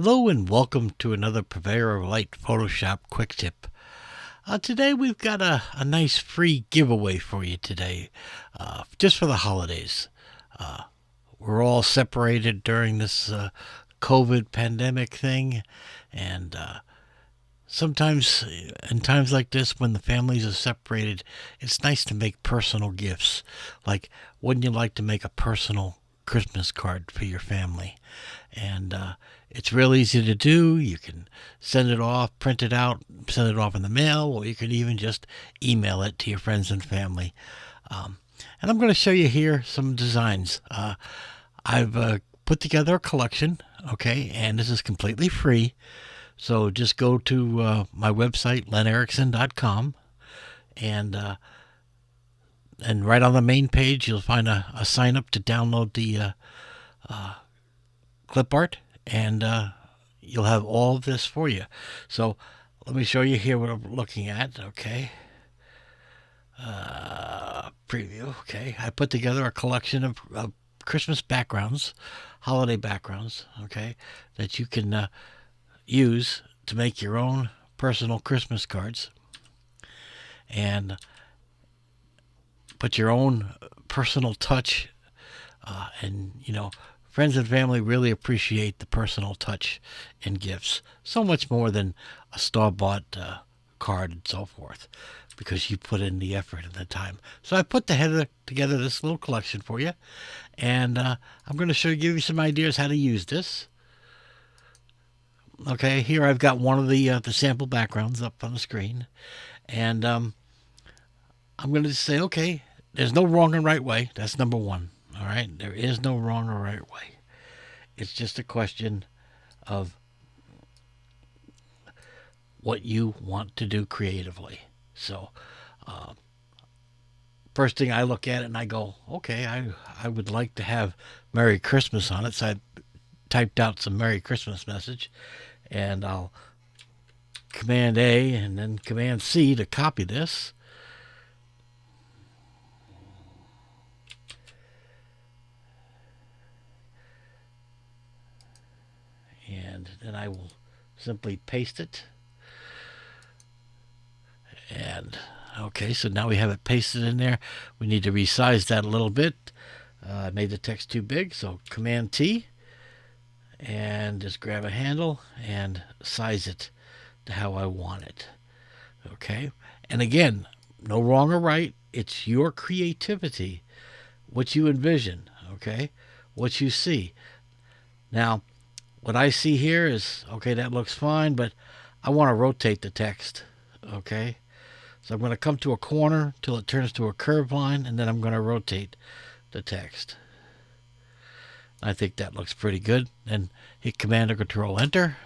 Hello and welcome to another Purveyor of Light Photoshop quick tip. Today we've got a nice free giveaway for you today, just for the holidays. We're all separated during this COVID pandemic thing, and sometimes in times like this when the families are separated, it's nice to make personal gifts. Like, wouldn't you like to make a personal Christmas card for your family? And it's real easy to do. You can send it off, print it out, send it off in the mail, or you can even just email it to your friends and family. And I'm going to show you here some designs. I've put together a collection, okay, and this is completely free. So just go to my website, lenerickson.com, and right on the main page, you'll find a sign up to download the clip art, and you'll have all of this for you. So let me show you here what I'm looking at. Okay. Preview. Okay. I put together a collection of Christmas backgrounds, holiday backgrounds, okay, that you can use to make your own personal Christmas cards and put your own personal touch, and friends and family really appreciate the personal touch in gifts so much more than a store-bought card and so forth, because you put in the effort and the time. So I put together this little collection for you, and I'm going to give you some ideas how to use this. Okay, here I've got one of the sample backgrounds up on the screen, and I'm going to just say, okay, there's no wrong and right way. That's number one. All right, there is no wrong or right way. It's just a question of what you want to do creatively. So, first thing I look at it and I go, okay, I would like to have Merry Christmas on it. So I typed out some Merry Christmas message, and I'll Command A and then Command C to copy this. And then I will simply paste it. And okay, so now we have it pasted in there. We need to resize that a little bit. I made the text too big, so Command T, and just grab a handle and size it to how I want it. Okay, and again, no wrong or right. It's your creativity, what you envision, okay, what you see. Now, what I see here is, okay, that looks fine, but I want to rotate the text, okay? So I'm going to come to a corner till it turns to a curved line, and then I'm going to rotate the text. I think that looks pretty good. Then hit Command or Control Enter.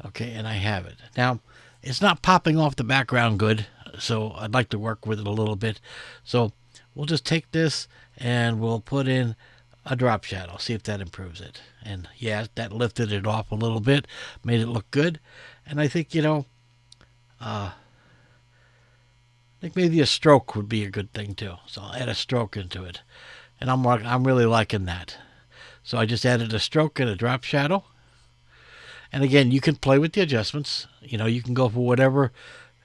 Okay, and I have it. Now, it's not popping off the background good, so I'd like to work with it a little bit. So we'll just take this and we'll put in a drop shadow, see if that improves it. And yeah, that lifted it off a little bit, made it look good. And I think, I think maybe a stroke would be a good thing too. So I'll add a stroke into it, and I'm really liking that. So I just added a stroke and a drop shadow. And again, you can play with the adjustments. You can go for whatever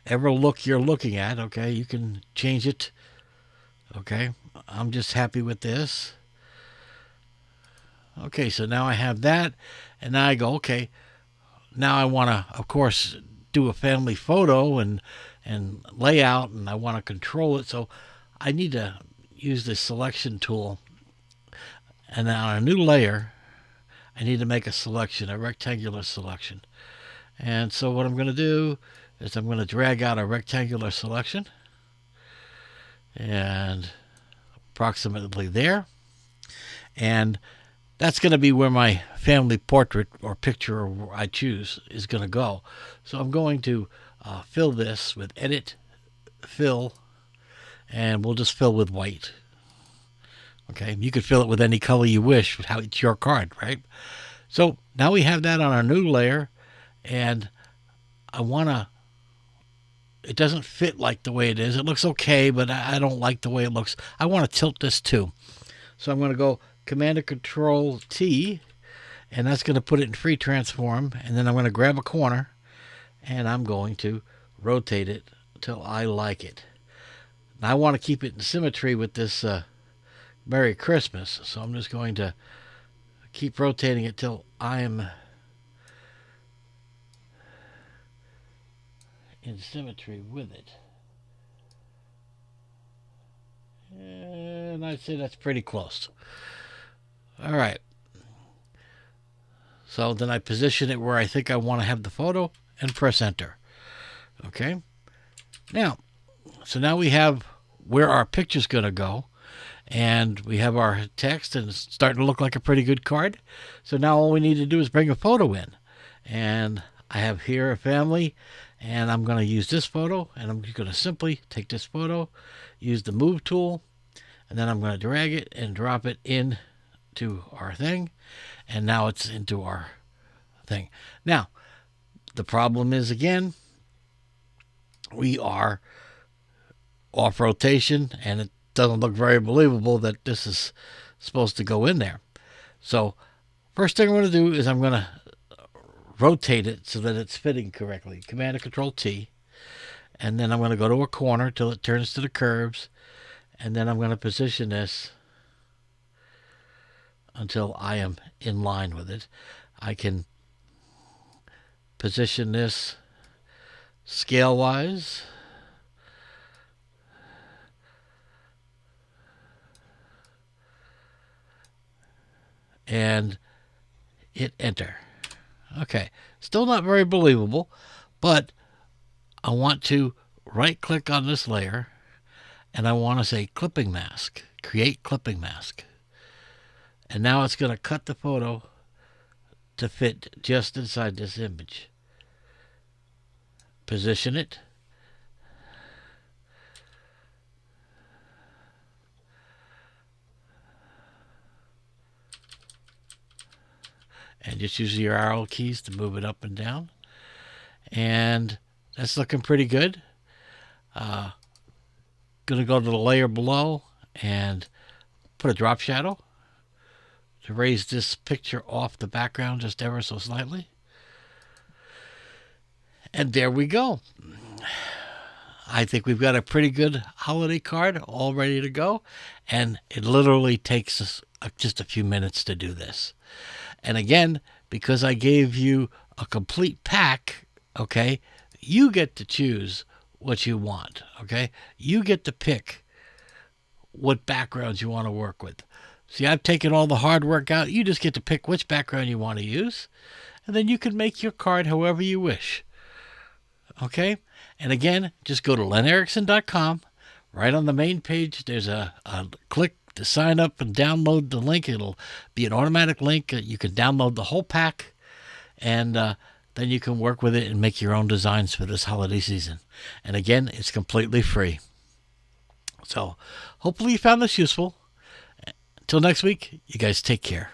look you're looking at. Okay, you can change it. Okay, I'm just happy with this. Okay, so now I have that, and now I go, okay, now I want to, of course, do a family photo and layout, and I want to control it. So I need to use the selection tool, and then on a new layer, I need to make a selection, a rectangular selection. And so what I'm going to do is I'm going to drag out a rectangular selection, and approximately there, and that's going to be where my family portrait or picture I choose is going to go. So I'm going to fill this with Edit, Fill, and we'll just fill with white. Okay, you could fill it with any color you wish. How it's your card, right? So now we have that on our new layer, and it doesn't fit like the way it is. It looks okay, but I don't like the way it looks. I want to tilt this too. So I'm going to go Command and Control T, and that's going to put it in free transform. And then I'm going to grab a corner, and I'm going to rotate it until I like it. Now I want to keep it in symmetry with this Merry Christmas, so I'm just going to keep rotating it till I am in symmetry with it. And I'd say that's pretty close. All right. So then I position it where I think I want to have the photo and press enter. Okay. Now, so now we have where our picture's going to go, and we have our text, and it's starting to look like a pretty good card. So now all we need to do is bring a photo in. And I have here a family, and I'm going to use this photo, and I'm going to simply take this photo, use the move tool, and then I'm going to drag it and drop it in to our thing, and now it's into our thing. Now, the problem is, again, we are off rotation, and it doesn't look very believable that this is supposed to go in there. So first thing I'm going to do is I'm going to rotate it so that it's fitting correctly. Command and Control T, and then I'm going to go to a corner till it turns to the curves, and then I'm going to position this until I am in line with it. I can position this scale wise, and hit enter. Okay, still not very believable, but I want to right click on this layer, and I want to say clipping mask, create clipping mask. And now it's going to cut the photo to fit just inside this image. Position it. And just use your arrow keys to move it up and down. And that's looking pretty good. Going to go to the layer below and put a drop shadow to raise this picture off the background just ever so slightly. And there we go. I think we've got a pretty good holiday card all ready to go. And it literally takes us just a few minutes to do this. And again, because I gave you a complete pack, okay, you get to choose what you want, okay? You get to pick what backgrounds you want to work with. See, I've taken all the hard work out. You just get to pick which background you want to use, and then you can make your card however you wish, okay? And again, just go to lenerickson.com. Right on the main page, there's a click to sign up and download the link. It'll be an automatic link. You can download the whole pack, and then you can work with it and make your own designs for this holiday season. And again, it's completely free. So hopefully you found this useful. Until next week, you guys take care.